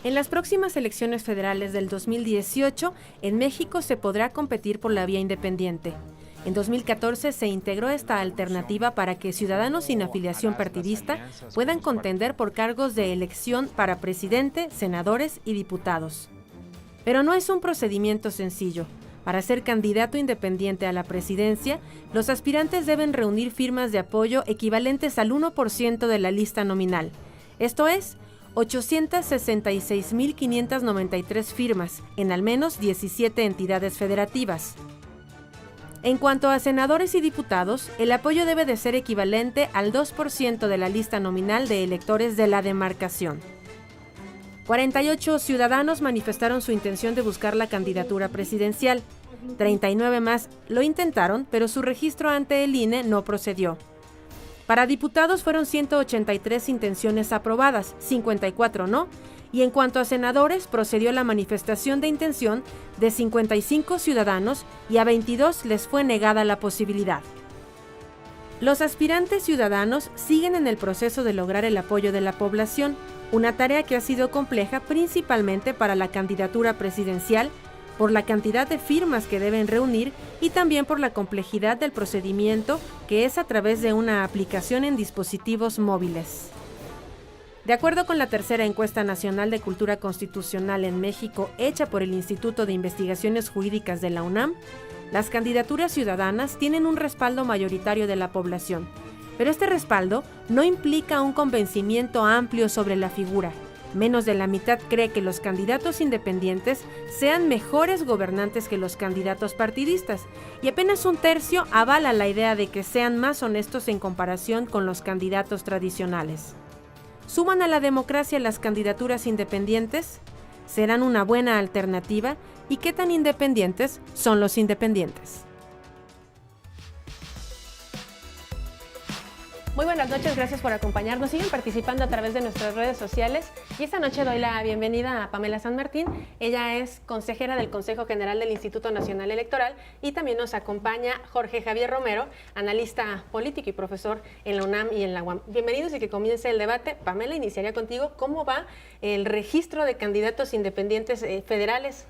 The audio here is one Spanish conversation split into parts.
En las próximas elecciones federales del 2018, en México se podrá competir por la vía independiente. En 2014 se integró esta alternativa para que ciudadanos sin afiliación partidista puedan contender por cargos de elección para presidente, senadores y diputados. Pero no es un procedimiento sencillo. Para ser candidato independiente a la presidencia, los aspirantes deben reunir firmas de apoyo equivalentes al 1% de la lista nominal. Esto es, 866.593 firmas en al menos 17 entidades federativas. En cuanto a senadores y diputados, el apoyo debe de ser equivalente al 2% de la lista nominal de electores de la demarcación. 48 ciudadanos manifestaron su intención de buscar la candidatura presidencial. 39 más lo intentaron, pero su registro ante el INE no procedió. Para diputados fueron 183 intenciones aprobadas, 54 no, y en cuanto a senadores, procedió la manifestación de intención de 55 ciudadanos y a 22 les fue negada la posibilidad. Los aspirantes ciudadanos siguen en el proceso de lograr el apoyo de la población, una tarea que ha sido compleja principalmente para la candidatura presidencial, por la cantidad de firmas que deben reunir y también por la complejidad del procedimiento, que es a través de una aplicación en dispositivos móviles. De acuerdo con la tercera encuesta nacional de cultura constitucional en México, hecha por el Instituto de Investigaciones Jurídicas de la UNAM, las candidaturas ciudadanas tienen un respaldo mayoritario de la población, pero este respaldo no implica un convencimiento amplio sobre la figura. Menos de la mitad cree que los candidatos independientes sean mejores gobernantes que los candidatos partidistas, y apenas un tercio avala la idea de que sean más honestos en comparación con los candidatos tradicionales. ¿Suman a la democracia las candidaturas independientes? ¿Serán una buena alternativa? ¿Y qué tan independientes son los independientes? Muy buenas noches, gracias por acompañarnos. Siguen participando a través de nuestras redes sociales y esta noche doy la bienvenida a Pamela San Martín. Ella es consejera del Consejo General del Instituto Nacional Electoral y también nos acompaña Jorge Javier Romero, analista político y profesor en la UNAM y en la UAM. Bienvenidos y que comience el debate. Pamela, iniciaría contigo. ¿Cómo va el registro de candidatos independientes federales?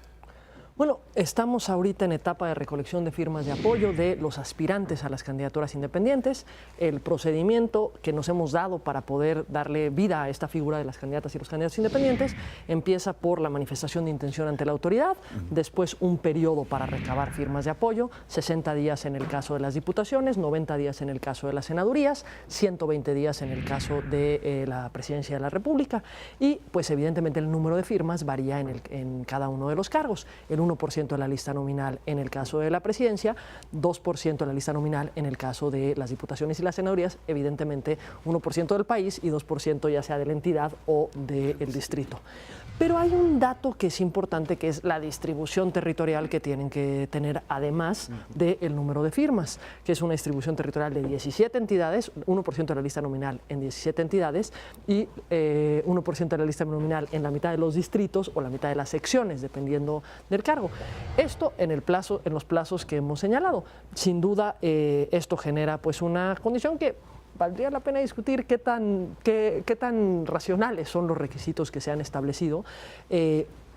Bueno, estamos ahorita en etapa de recolección de firmas de apoyo de los aspirantes a las candidaturas independientes. El procedimiento que nos hemos dado para poder darle vida a esta figura de las candidatas y los candidatos independientes empieza por la manifestación de intención ante la autoridad, después un periodo para recabar firmas de apoyo, 60 días en el caso de las diputaciones, 90 días en el caso de las senadurías, 120 días en el caso de la presidencia de la República y pues evidentemente el número de firmas varía en cada uno de los cargos. El 1% de la lista nominal en el caso de la presidencia, 2% de la lista nominal en el caso de las diputaciones y las senadurías, evidentemente 1% del país y 2% ya sea de la entidad o del distrito. Pero hay un dato que es importante, que es la distribución territorial que tienen que tener además del número de firmas, que es una distribución territorial de 17 entidades, 1% de la lista nominal en 17 entidades y 1% de la lista nominal en la mitad de los distritos o la mitad de las secciones, dependiendo del cargo. Esto en los plazos que hemos señalado. Sin duda, esto genera pues una condición que valdría la pena discutir qué tan racionales son los requisitos que se han establecido.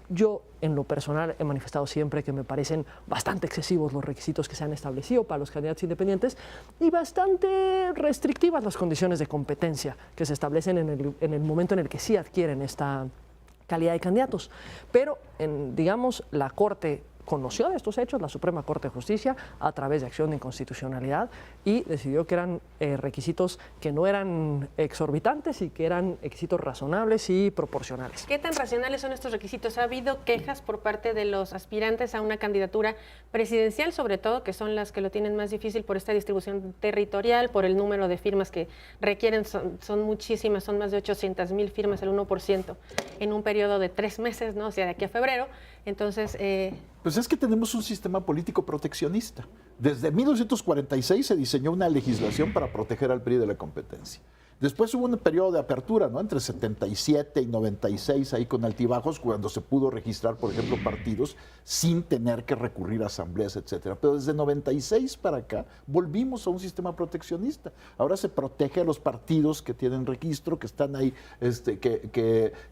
Yo, en lo personal, he manifestado siempre que me parecen bastante excesivos los requisitos que se han establecido para los candidatos independientes y bastante restrictivas las condiciones de competencia que se establecen en el momento en el que sí adquieren esta calidad de candidatos. Pero, digamos, la Corte conoció de estos hechos, la Suprema Corte de Justicia, a través de acción de inconstitucionalidad y decidió que eran requisitos que no eran exorbitantes y que eran requisitos razonables y proporcionales. ¿Qué tan racionales son estos requisitos? ¿Ha habido quejas por parte de los aspirantes a una candidatura presidencial, sobre todo, que son las que lo tienen más difícil por esta distribución territorial, por el número de firmas que requieren? Son muchísimas, son más de 800,000 firmas, el 1%, en un periodo de 3 meses, ¿no? O sea, de aquí a febrero. Entonces, pues es que tenemos un sistema político proteccionista. Desde 1946 se diseñó una legislación para proteger al PRI de la competencia. Después hubo un periodo de apertura, ¿no? Entre 77 y 96, ahí con altibajos, cuando se pudo registrar, por ejemplo, partidos sin tener que recurrir a asambleas, etcétera. Pero desde 96 para acá volvimos a un sistema proteccionista. Ahora se protege a los partidos que tienen registro, que están ahí,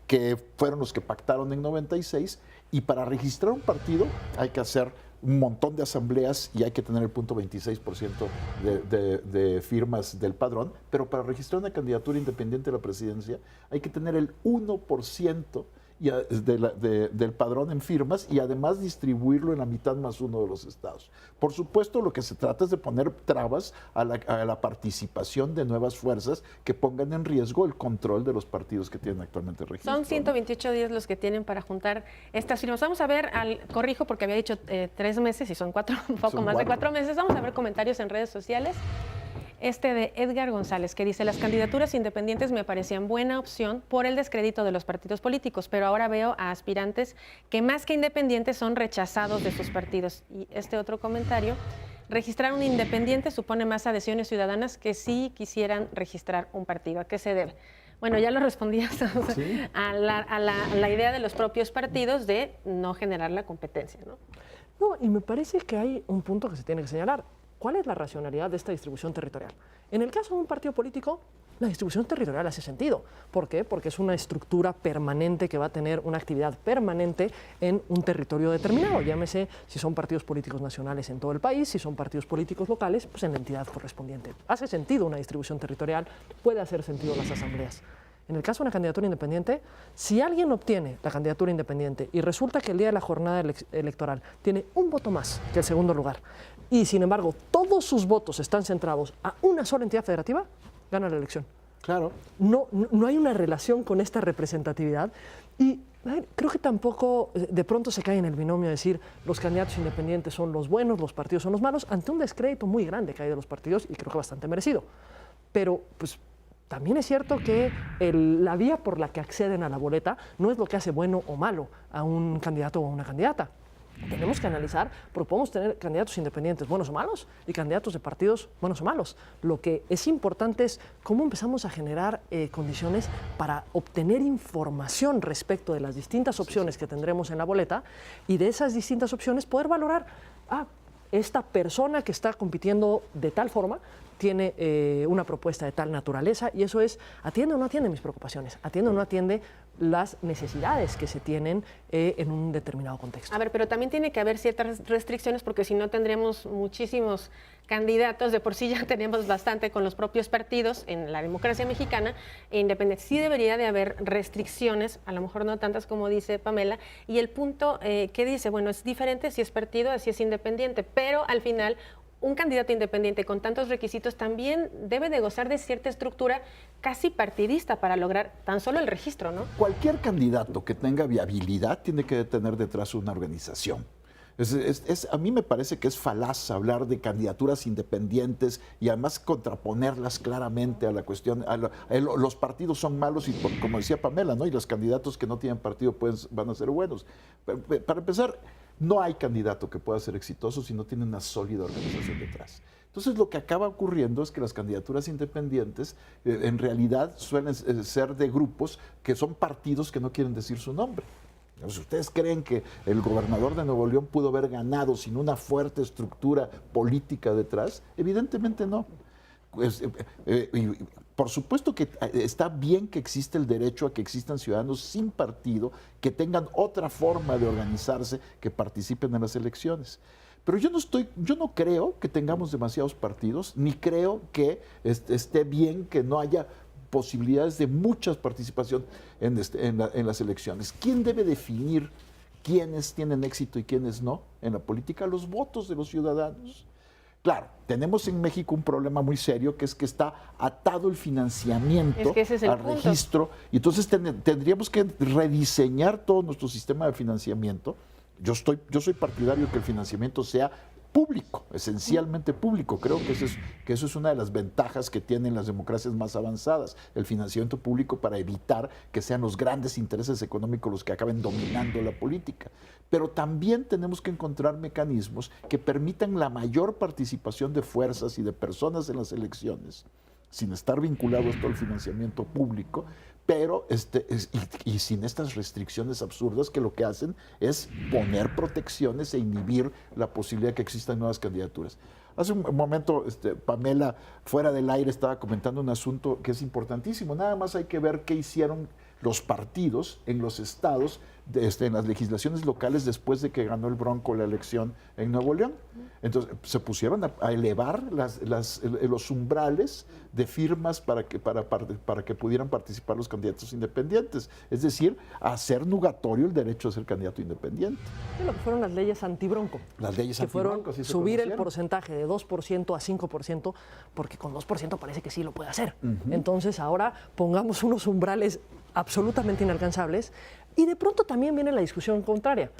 que fueron los que pactaron en 96, y para registrar un partido hay que hacer un montón de asambleas y hay que tener el 0.26% de firmas del padrón, pero para registrar una candidatura independiente a la presidencia hay que tener el 1% del padrón en firmas y además distribuirlo en la mitad más uno de los estados. Por supuesto, lo que se trata es de poner trabas a la participación de nuevas fuerzas que pongan en riesgo el control de los partidos que tienen actualmente registro. Son 128 días los que tienen para juntar estas firmas. Vamos a ver, corrijo porque había dicho 3 meses y son 4, un poco más de 4 meses. Vamos a ver comentarios en redes sociales. De Edgar González, que dice: las candidaturas independientes me parecían buena opción por el descrédito de los partidos políticos, pero ahora veo a aspirantes que más que independientes son rechazados de sus partidos. Y otro comentario: registrar un independiente supone más adhesiones ciudadanas que si quisieran registrar un partido. ¿A qué se debe? Bueno, ya lo respondías ¿sí? a la idea de los propios partidos de no generar la competencia, ¿no? No, y me parece que hay un punto que se tiene que señalar. ¿Cuál es la racionalidad de esta distribución territorial? En el caso de un partido político, la distribución territorial hace sentido. ¿Por qué? Porque es una estructura permanente que va a tener una actividad permanente en un territorio determinado. Llámese si son partidos políticos nacionales en todo el país, si son partidos políticos locales, pues en la entidad correspondiente. Hace sentido una distribución territorial, puede hacer sentido las asambleas. En el caso de una candidatura independiente, si alguien obtiene la candidatura independiente y resulta que el día de la jornada electoral tiene un voto más que el segundo lugar, y sin embargo todos sus votos están centrados a una sola entidad federativa, gana la elección. Claro. No hay una relación con esta representatividad y creo que tampoco de pronto se cae en el binomio de decir los candidatos independientes son los buenos, los partidos son los malos, ante un descrédito muy grande que hay de los partidos y creo que bastante merecido. Pero pues también es cierto que la vía por la que acceden a la boleta no es lo que hace bueno o malo a un candidato o a una candidata. Tenemos que analizar, porque podemos tener candidatos independientes buenos o malos y candidatos de partidos buenos o malos. Lo que es importante es cómo empezamos a generar condiciones para obtener información respecto de las distintas opciones que tendremos en la boleta y de esas distintas opciones poder valorar, esta persona que está compitiendo de tal forma tiene una propuesta de tal naturaleza y eso es, ¿atiende o no atiende mis preocupaciones? ¿Atiende o no atiende las necesidades que se tienen en un determinado contexto? A ver, pero también tiene que haber ciertas restricciones porque si no tendríamos muchísimos candidatos, de por sí ya tenemos bastante con los propios partidos en la democracia mexicana, independiente. Sí debería de haber restricciones, a lo mejor no tantas como dice Pamela, y el punto que dice, bueno, es diferente si es partido, así es independiente, pero al final un candidato independiente con tantos requisitos también debe de gozar de cierta estructura casi partidista para lograr tan solo el registro, ¿no? Cualquier candidato que tenga viabilidad tiene que tener detrás una organización. A mí me parece que es falaz hablar de candidaturas independientes y además contraponerlas claramente a la cuestión. Los partidos son malos y, como decía Pamela, ¿no? Y los candidatos que no tienen partido van a ser buenos. Para empezar, no hay candidato que pueda ser exitoso si no tiene una sólida organización detrás. Entonces, lo que acaba ocurriendo es que las candidaturas independientes en realidad suelen ser de grupos que son partidos que no quieren decir su nombre. ¿Ustedes creen que el gobernador de Nuevo León pudo haber ganado sin una fuerte estructura política detrás? Evidentemente no. Por supuesto que está bien que existe el derecho a que existan ciudadanos sin partido, que tengan otra forma de organizarse, que participen en las elecciones. Pero yo no creo que tengamos demasiados partidos, ni creo que esté bien que no haya posibilidades de mucha participación en las elecciones. ¿Quién debe definir quiénes tienen éxito y quiénes no en la política? Los votos de los ciudadanos. Claro, tenemos en México un problema muy serio, que es que está atado el financiamiento al registro, y entonces tendríamos que rediseñar todo nuestro sistema de financiamiento. Yo soy partidario de que el financiamiento sea público, esencialmente público. Creo que eso es una de las ventajas que tienen las democracias más avanzadas, el financiamiento público, para evitar que sean los grandes intereses económicos los que acaben dominando la política. Pero también tenemos que encontrar mecanismos que permitan la mayor participación de fuerzas y de personas en las elecciones, sin estar vinculado esto al financiamiento público, pero y sin estas restricciones absurdas que lo que hacen es poner protecciones e inhibir la posibilidad de que existan nuevas candidaturas. Hace un momento Pamela, fuera del aire, estaba comentando un asunto que es importantísimo. Nada más hay que ver qué hicieron los partidos en los estados, en las legislaciones locales después de que ganó el Bronco la elección en Nuevo León. Entonces se pusieron a elevar los umbrales de firmas para que pudieran participar los candidatos independientes. Es decir, a hacer nugatorio el derecho a ser candidato independiente. Y lo que fueron las leyes antibronco. Las leyes que antibronco, fueron sí se subir el conocieron. porcentaje de 2% a 5%, porque con 2% parece que sí lo puede hacer. Entonces ahora pongamos unos umbrales absolutamente inalcanzables y de pronto también viene la discusión contraria.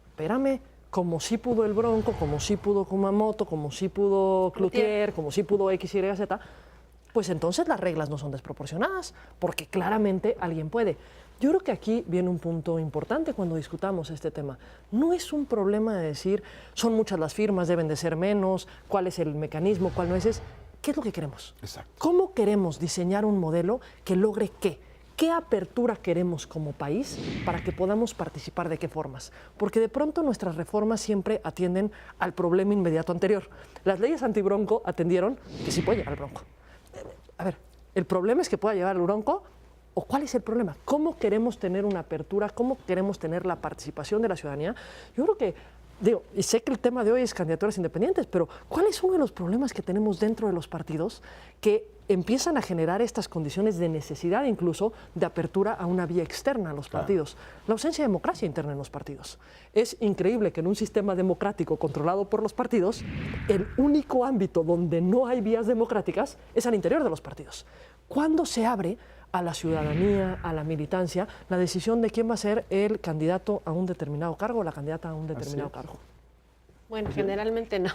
Espérame, como sí pudo el Bronco, como sí pudo Kumamoto, como sí pudo Cloutier, como sí pudo X, Y, Z, pues entonces las reglas no son desproporcionadas, porque claramente alguien puede. Yo creo que aquí viene un punto importante cuando discutamos este tema. No es un problema de decir, son muchas las firmas, deben de ser menos, cuál es el mecanismo, cuál no es. ¿Qué es lo que queremos? Exacto. ¿Cómo queremos diseñar un modelo que logre qué? ¿Qué apertura queremos como país para que podamos participar? ¿De qué formas? Porque de pronto nuestras reformas siempre atienden al problema inmediato anterior. Las leyes antibronco atendieron que sí puede llegar al bronco. A ver, ¿el problema es que pueda llegar al bronco? ¿O cuál es el problema? ¿Cómo queremos tener una apertura? ¿Cómo queremos tener la participación de la ciudadanía? Yo creo que, y sé que el tema de hoy es candidaturas independientes, pero ¿cuál es uno de los problemas que tenemos dentro de los partidos que empiezan a generar estas condiciones de necesidad incluso de apertura a una vía externa a los partidos? La ausencia de democracia interna en los partidos. Es increíble que en un sistema democrático controlado por los partidos, el único ámbito donde no hay vías democráticas es al interior de los partidos. ¿Cuándo se abre a la ciudadanía, a la militancia, la decisión de quién va a ser el candidato a un determinado cargo o la candidata a un determinado cargo? Bueno, generalmente no.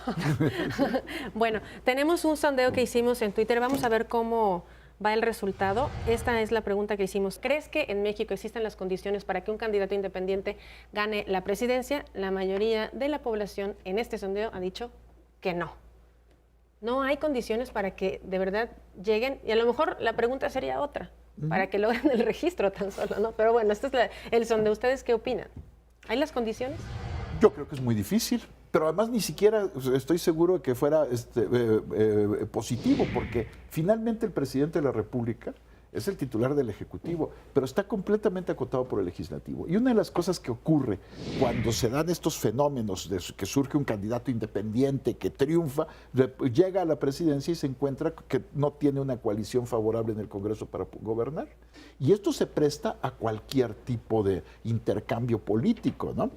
Bueno, tenemos un sondeo que hicimos en Twitter. Vamos a ver cómo va el resultado. Esta es la pregunta que hicimos. ¿Crees que en México existen las condiciones para que un candidato independiente gane la presidencia? La mayoría de la población en este sondeo ha dicho que no. No hay condiciones para que de verdad lleguen, y a lo mejor la pregunta sería otra, para que logren el registro tan solo, ¿no? Pero bueno, este es el sondeo. ¿Ustedes qué opinan? ¿Hay las condiciones? Yo creo que es muy difícil, pero además ni siquiera estoy seguro de que fuera positivo, porque finalmente el presidente de la República es el titular del Ejecutivo, pero está completamente acotado por el Legislativo. Y una de las cosas que ocurre cuando se dan estos fenómenos de que surge un candidato independiente que triunfa, llega a la presidencia y se encuentra que no tiene una coalición favorable en el Congreso para gobernar. Y esto se presta a cualquier tipo de intercambio político, ¿no?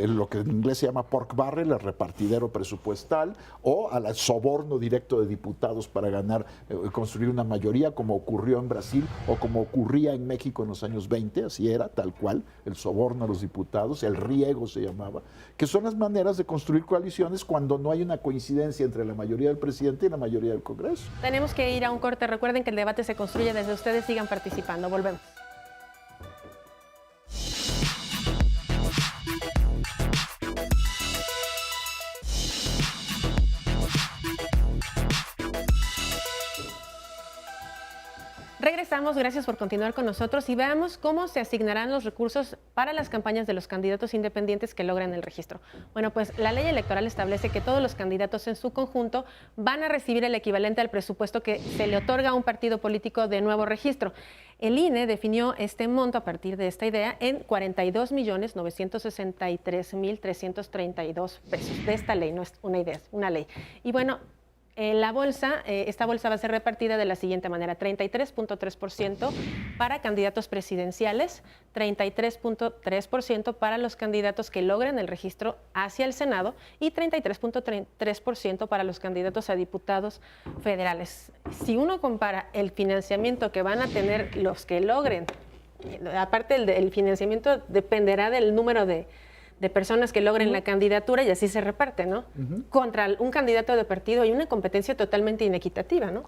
Lo que en inglés se llama pork barrel, el repartidero presupuestal, o al soborno directo de diputados para ganar, construir una mayoría, como ocurrió en Brasil o como ocurría en México en los años 20, así era, tal cual, el soborno a los diputados, el riego se llamaba, que son las maneras de construir coaliciones cuando no hay una coincidencia entre la mayoría del presidente y la mayoría del Congreso. Tenemos que ir a un corte. Recuerden que el debate se construye desde ustedes. Sigan participando. Volvemos. Regresamos, gracias por continuar con nosotros y veamos cómo se asignarán los recursos para las campañas de los candidatos independientes que logren el registro. Bueno, pues la ley electoral establece que todos los candidatos en su conjunto van a recibir el equivalente al presupuesto que se le otorga a un partido político de nuevo registro. El INE definió este monto a partir de esta idea en 42.963.332 pesos. De esta ley, no es una idea, es una ley. Y bueno, esta bolsa va a ser repartida de la siguiente manera: 33.3% para candidatos presidenciales, 33.3% para los candidatos que logren el registro hacia el Senado y 33.3% para los candidatos a diputados federales. Si uno compara el financiamiento que van a tener los que logren, aparte el financiamiento dependerá del número de personas que logren la candidatura y así se reparte, ¿no? Contra un candidato de partido hay una competencia totalmente inequitativa, ¿no?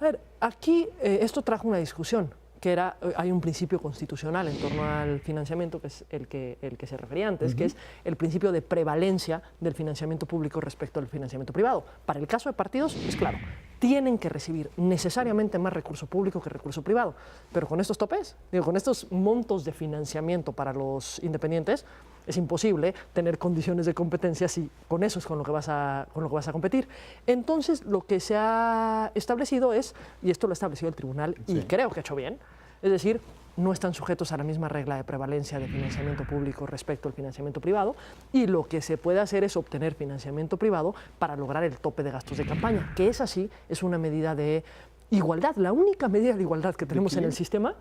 A ver, aquí esto trajo una discusión. que hay un principio constitucional en torno al financiamiento, que es el que se refería antes, que es el principio de prevalencia del financiamiento público respecto al financiamiento privado. Para el caso de partidos, es claro, tienen que recibir necesariamente más recurso público que recurso privado, pero con estos topes, con estos montos de financiamiento para los independientes, es imposible tener condiciones de competencia si con eso es con lo que vas a competir. Entonces, lo que se ha establecido es, y esto lo ha establecido el tribunal, y creo que ha hecho bien, es decir, no están sujetos a la misma regla de prevalencia de financiamiento público respecto al financiamiento privado, y lo que se puede hacer es obtener financiamiento privado para lograr el tope de gastos de campaña, que es así, es una medida de igualdad, la única medida de igualdad que tenemos en el sistema.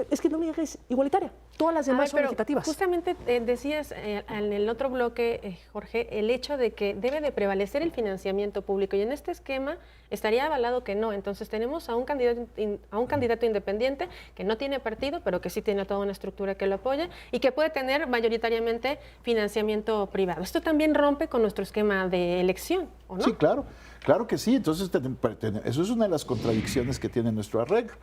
Es que la única que es igualitaria. Todas las demás son equitativas. Justamente decías en el otro bloque, Jorge, el hecho de que debe de prevalecer el financiamiento público. Y en este esquema estaría avalado que no. Entonces tenemos a un candidato independiente que no tiene partido, pero que sí tiene toda una estructura que lo apoya y que puede tener mayoritariamente financiamiento privado. Esto también rompe con nuestro esquema de elección, ¿o no? Sí, claro. Claro que sí. Entonces eso es una de las contradicciones que tiene nuestro arreglo.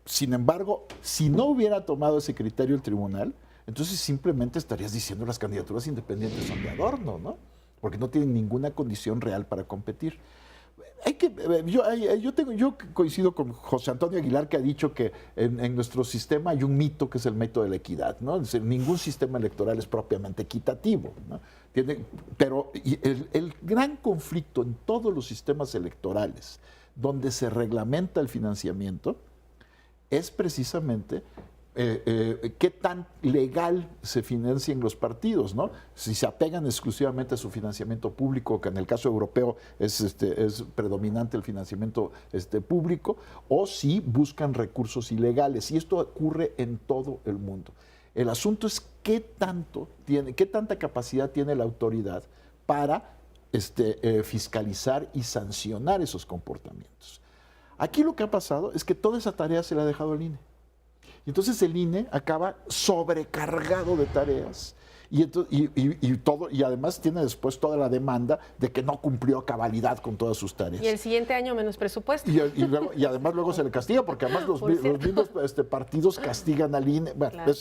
Sin embargo, si no hubiera tomado ese criterio el tribunal, entonces simplemente estarías diciendo las candidaturas independientes son de adorno, ¿no? Porque no tienen ninguna condición real para competir. Yo coincido con José Antonio Aguilar, que ha dicho que en nuestro sistema hay un mito que es el mito de la equidad, ¿no? Es decir, ningún sistema electoral es propiamente equitativo, ¿no? Pero el gran conflicto en todos los sistemas electorales donde se reglamenta el financiamiento es precisamente qué tan legal se financian los partidos, ¿no? Si se apegan exclusivamente a su financiamiento público, que en el caso europeo es predominante el financiamiento público, o si buscan recursos ilegales. Y esto ocurre en todo el mundo. El asunto es qué tanta capacidad tiene la autoridad para fiscalizar y sancionar esos comportamientos. Aquí lo que ha pasado es que toda esa tarea se la ha dejado al INE. Y entonces el INE acaba sobrecargado de tareas y además tiene después toda la demanda de que no cumplió a cabalidad con todas sus tareas. Y el siguiente año menos presupuesto. Y además luego se le castiga, porque además los mismos partidos castigan al INE. Bueno, claro.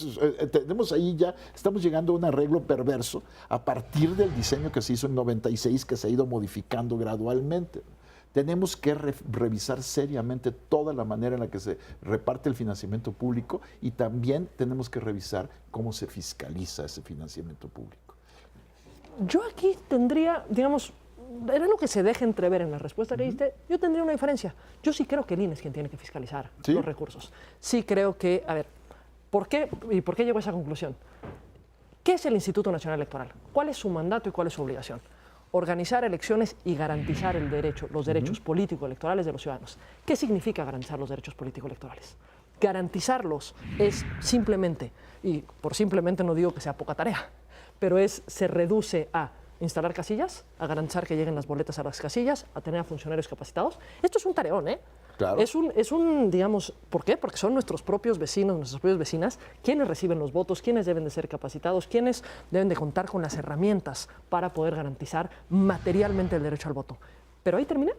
Tenemos ahí ya, estamos llegando a un arreglo perverso a partir del diseño que se hizo en 96, que se ha ido modificando gradualmente. Tenemos que revisar seriamente toda la manera en la que se reparte el financiamiento público y también tenemos que revisar cómo se fiscaliza ese financiamiento público. Yo aquí tendría, digamos, era lo que se deja entrever en la respuesta que diste, yo tendría una diferencia. Yo sí creo que el INE es quien tiene que fiscalizar los recursos. Sí creo que, a ver, ¿por qué llego a esa conclusión? ¿Qué es el Instituto Nacional Electoral? ¿Cuál es su mandato y cuál es su obligación? Organizar elecciones y garantizar los derechos político-electorales de los ciudadanos. ¿Qué significa garantizar los derechos político-electorales? Garantizarlos es simplemente, y por simplemente no digo que sea poca tarea, pero se reduce a instalar casillas, a garantizar que lleguen las boletas a las casillas, a tener a funcionarios capacitados. Esto es un tareón, ¿eh? Claro. Es un, digamos, ¿por qué? Porque son nuestros propios vecinos, nuestras propias vecinas, quienes reciben los votos, quienes deben de ser capacitados, quienes deben de contar con las herramientas para poder garantizar materialmente el derecho al voto. Pero ahí termina.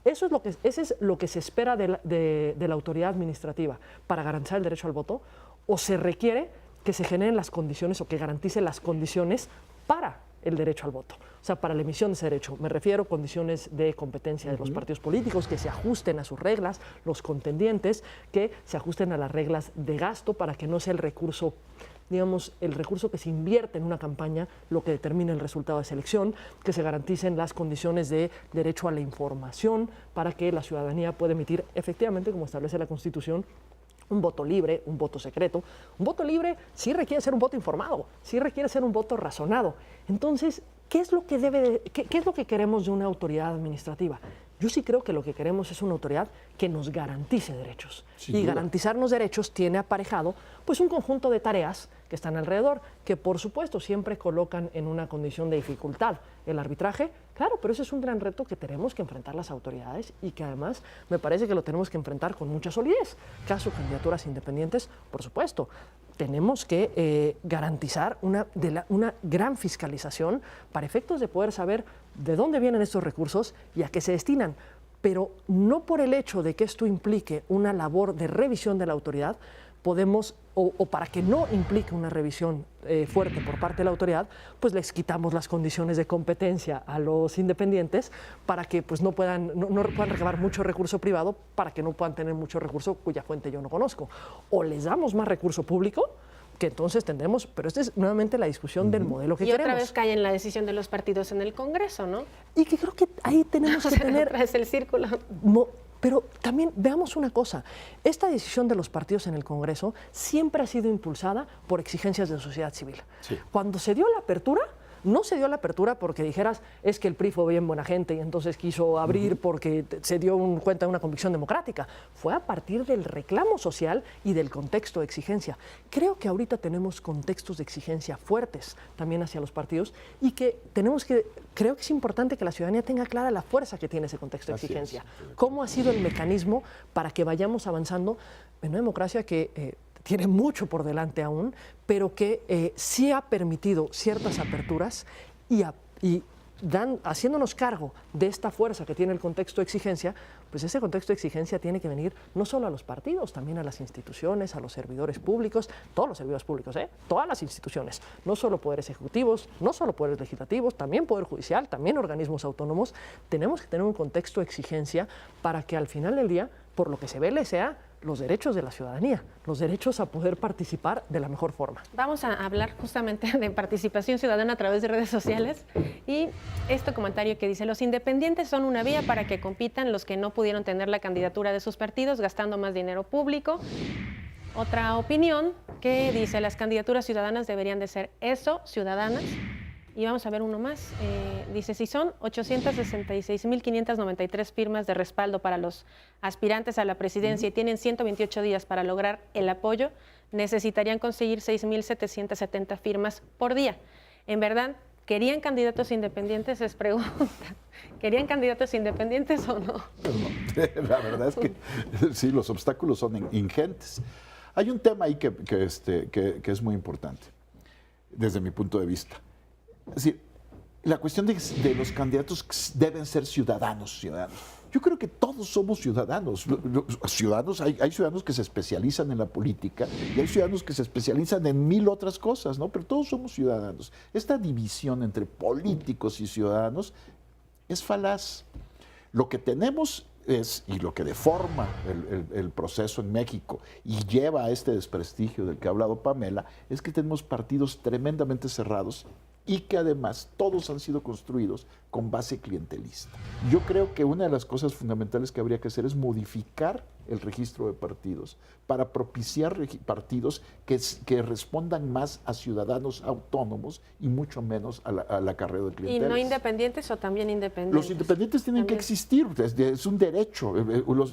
Ese es lo que se espera de la autoridad administrativa para garantizar el derecho al voto, o se requiere que se generen las condiciones o que garantice las condiciones para el derecho al voto. O sea, para la emisión de ese derecho. Me refiero a condiciones de competencia de los partidos políticos, que se ajusten a sus reglas, los contendientes, que se ajusten a las reglas de gasto para que no sea el recurso, digamos, el recurso que se invierte en una campaña lo que determine el resultado de esa elección, que se garanticen las condiciones de derecho a la información para que la ciudadanía pueda emitir efectivamente, como establece la Constitución, un voto libre, un voto secreto. Un voto libre sí requiere ser un voto informado, sí requiere ser un voto razonado. Entonces, ¿qué es lo que queremos de una autoridad administrativa? Yo sí creo que lo que queremos es una autoridad que nos garantice derechos. Y garantizarnos derechos tiene aparejado pues un conjunto de tareas que están alrededor, que por supuesto siempre colocan en una condición de dificultad. El arbitraje, claro, pero ese es un gran reto que tenemos que enfrentar las autoridades y que además me parece que lo tenemos que enfrentar con mucha solidez. Caso candidaturas independientes, por supuesto. Tenemos que garantizar una gran fiscalización para efectos de poder saber de dónde vienen estos recursos y a qué se destinan. pero no por el hecho de que esto implique una labor de revisión de la autoridad, podemos, o para que no implique una revisión fuerte por parte de la autoridad, pues les quitamos las condiciones de competencia a los independientes para que pues, no puedan recabar mucho recurso privado, para que no puedan tener mucho recurso cuya fuente yo no conozco. O les damos más recurso público, que entonces tendremos, pero esta es nuevamente la discusión del modelo que queremos. Y otra vez cae en la decisión de los partidos en el Congreso, ¿no? Y que creo que ahí tenemos que tener... Otra vez el círculo. Pero también veamos una cosa, esta decisión de los partidos en el Congreso siempre ha sido impulsada por exigencias de la sociedad civil. Sí. Cuando se dio la apertura, no se dio la apertura porque dijeras, es que el PRI fue bien buena gente y entonces quiso abrir porque se dio cuenta de una convicción democrática. Fue a partir del reclamo social y del contexto de exigencia. Creo que ahorita tenemos contextos de exigencia fuertes también hacia los partidos y que creo que es importante que la ciudadanía tenga clara la fuerza que tiene ese contexto de exigencia. ¿Cómo ha sido el mecanismo para que vayamos avanzando en una democracia que... tiene mucho por delante aún, pero que sí ha permitido ciertas aperturas y haciéndonos cargo de esta fuerza que tiene el contexto de exigencia, pues ese contexto de exigencia tiene que venir no solo a los partidos, también a las instituciones, a los servidores públicos, todos los servidores públicos, todas las instituciones, no solo poderes ejecutivos, no solo poderes legislativos, también poder judicial, también organismos autónomos. Tenemos que tener un contexto de exigencia para que al final del día, por lo que se vele, sea los derechos de la ciudadanía, los derechos a poder participar de la mejor forma. Vamos a hablar justamente de participación ciudadana a través de redes sociales y este comentario que dice: los independientes son una vía para que compitan los que no pudieron tener la candidatura de sus partidos gastando más dinero público. Otra opinión que dice: las candidaturas ciudadanas deberían de ser eso, ciudadanas. Y vamos a ver uno más. Dice, si son 866.593 firmas de respaldo para los aspirantes a la presidencia y tienen 128 días para lograr el apoyo, necesitarían conseguir 6.770 firmas por día. En verdad, ¿querían candidatos independientes? Es pregunta. ¿Querían candidatos independientes o no? Pues no. La verdad es que sí, los obstáculos son ingentes. Hay un tema ahí que es muy importante, desde mi punto de vista. Es decir, la cuestión de los candidatos deben ser ciudadanos. Yo creo que todos somos ciudadanos. Hay ciudadanos que se especializan en la política y hay ciudadanos que se especializan en 1000 otras cosas, ¿no? Pero todos somos ciudadanos. Esta división entre políticos y ciudadanos es falaz. Lo que tenemos y lo que deforma el proceso en México y lleva a este desprestigio del que ha hablado Pamela, es que tenemos partidos tremendamente cerrados y que además todos han sido construidos con base clientelista. Yo creo que una de las cosas fundamentales que habría que hacer es modificar el registro de partidos para propiciar partidos que respondan más a ciudadanos autónomos y mucho menos al acarreo de clientelas. ¿Y no independientes o también independientes? Los independientes tienen que existir, es un derecho.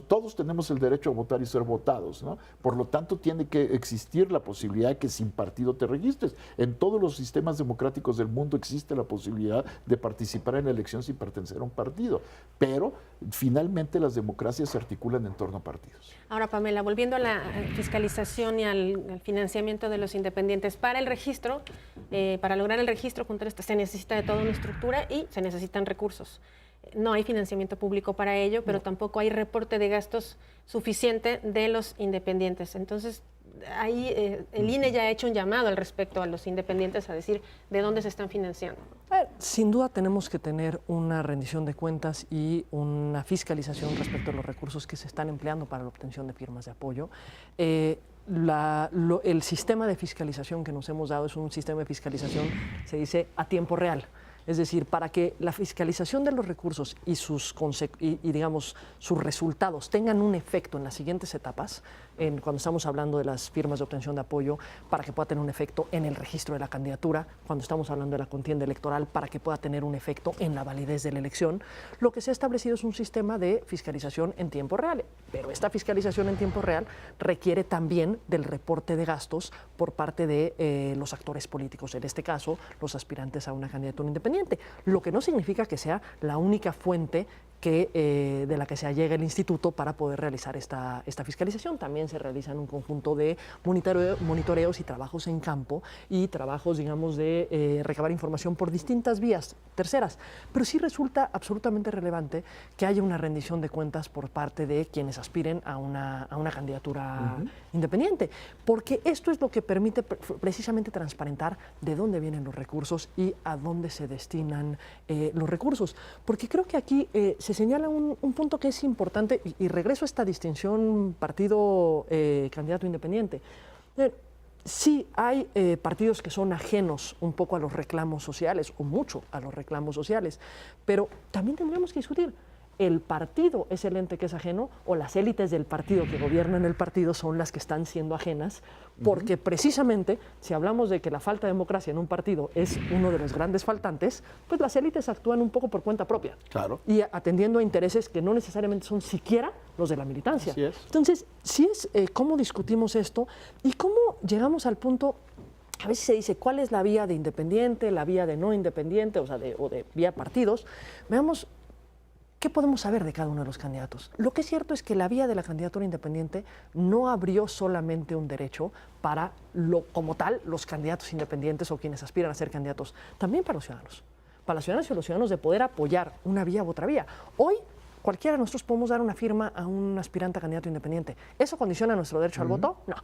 Todos tenemos el derecho a votar y ser votados, ¿no? Por lo tanto, tiene que existir la posibilidad de que sin partido te registres. En todos los sistemas democráticos del mundo existe la posibilidad de participar en la elección sin pertenecer a un partido, pero finalmente las democracias se articulan en torno a partidos. Ahora, Pamela, volviendo a la fiscalización y al financiamiento de los independientes, para el registro, para lograr el registro contra esto se necesita de toda una estructura y se necesitan recursos. No hay financiamiento público para ello, pero tampoco hay reporte de gastos suficiente de los independientes. Entonces, ahí el INE ya ha hecho un llamado al respecto a los independientes a decir de dónde se están financiando. Sin duda tenemos que tener una rendición de cuentas y una fiscalización respecto a los recursos que se están empleando para la obtención de firmas de apoyo. El sistema de fiscalización que nos hemos dado es un sistema de fiscalización, se dice, a tiempo real. Es decir, para que la fiscalización de los recursos y digamos, sus resultados tengan un efecto en las siguientes etapas, cuando estamos hablando de las firmas de obtención de apoyo, para que pueda tener un efecto en el registro de la candidatura, cuando estamos hablando de la contienda electoral, para que pueda tener un efecto en la validez de la elección, lo que se ha establecido es un sistema de fiscalización en tiempo real. Pero esta fiscalización en tiempo real requiere también del reporte de gastos por parte de los actores políticos, en este caso, los aspirantes a una candidatura independiente. Lo que no significa que sea la única fuente de la que se allega el instituto para poder realizar esta fiscalización. También se realizan un conjunto de monitoreos y trabajos en campo y trabajos, digamos, de recabar información por distintas vías terceras. Pero sí resulta absolutamente relevante que haya una rendición de cuentas por parte de quienes aspiren a una candidatura independiente, porque esto es lo que permite precisamente transparentar de dónde vienen los recursos y a dónde se destinan los recursos. Porque creo que aquí se señala un punto que es importante, y regreso a esta distinción partido-candidato independiente. Sí hay partidos que son ajenos un poco a los reclamos sociales, o mucho a los reclamos sociales, pero también tendríamos que discutir, ¿el partido es el ente que es ajeno o las élites del partido que gobiernan el partido son las que están siendo ajenas? Porque precisamente, si hablamos de que la falta de democracia en un partido es uno de los grandes faltantes, pues las élites actúan un poco por cuenta propia. Claro. Y atendiendo a intereses que no necesariamente son siquiera los de la militancia. Así es. Entonces, sí es cómo discutimos esto y cómo llegamos al punto. A veces se dice, ¿cuál es la vía de independiente, la vía de no independiente, o de vía partidos? Veamos qué podemos saber de cada uno de los candidatos. Lo que es cierto es que la vía de la candidatura independiente no abrió solamente un derecho para, como tal, los candidatos independientes o quienes aspiran a ser candidatos, también para los ciudadanos. Para las ciudadanas y los ciudadanos de poder apoyar una vía u otra vía. Hoy, cualquiera de nosotros podemos dar una firma a un aspirante a candidato independiente. ¿Eso condiciona nuestro derecho al voto? No.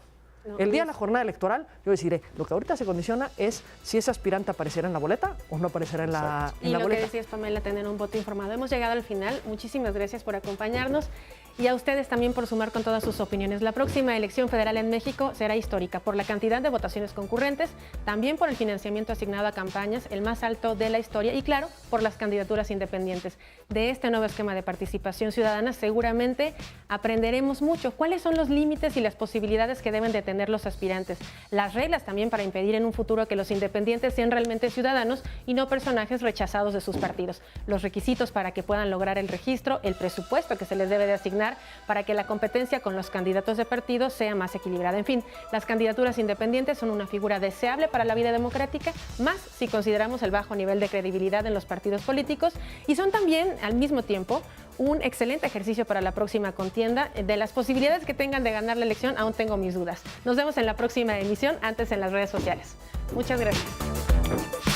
El día de la jornada electoral, yo deciré, lo que ahorita se condiciona es si ese aspirante aparecerá en la boleta o no aparecerá en la boleta. Y lo que decías, Pamela, tener un voto informado. Hemos llegado al final. Muchísimas gracias por acompañarnos y a ustedes también por sumar con todas sus opiniones. La próxima elección federal en México será histórica por la cantidad de votaciones concurrentes, también por el financiamiento asignado a campañas, el más alto de la historia, y claro, por las candidaturas independientes. De este nuevo esquema de participación ciudadana seguramente aprenderemos mucho. ¿Cuáles son los límites y las posibilidades que deben de tener los aspirantes? Las reglas también para impedir en un futuro que los independientes sean realmente ciudadanos y no personajes rechazados de sus partidos. Los requisitos para que puedan lograr el registro, el presupuesto que se les debe de asignar para que la competencia con los candidatos de partido sea más equilibrada. En fin, las candidaturas independientes son una figura deseable para la vida democrática, más si consideramos el bajo nivel de credibilidad en los partidos políticos, y son también, al mismo tiempo, un excelente ejercicio para la próxima contienda. De las posibilidades que tengan de ganar la elección, aún tengo mis dudas. Nos vemos en la próxima emisión, antes en las redes sociales. Muchas gracias.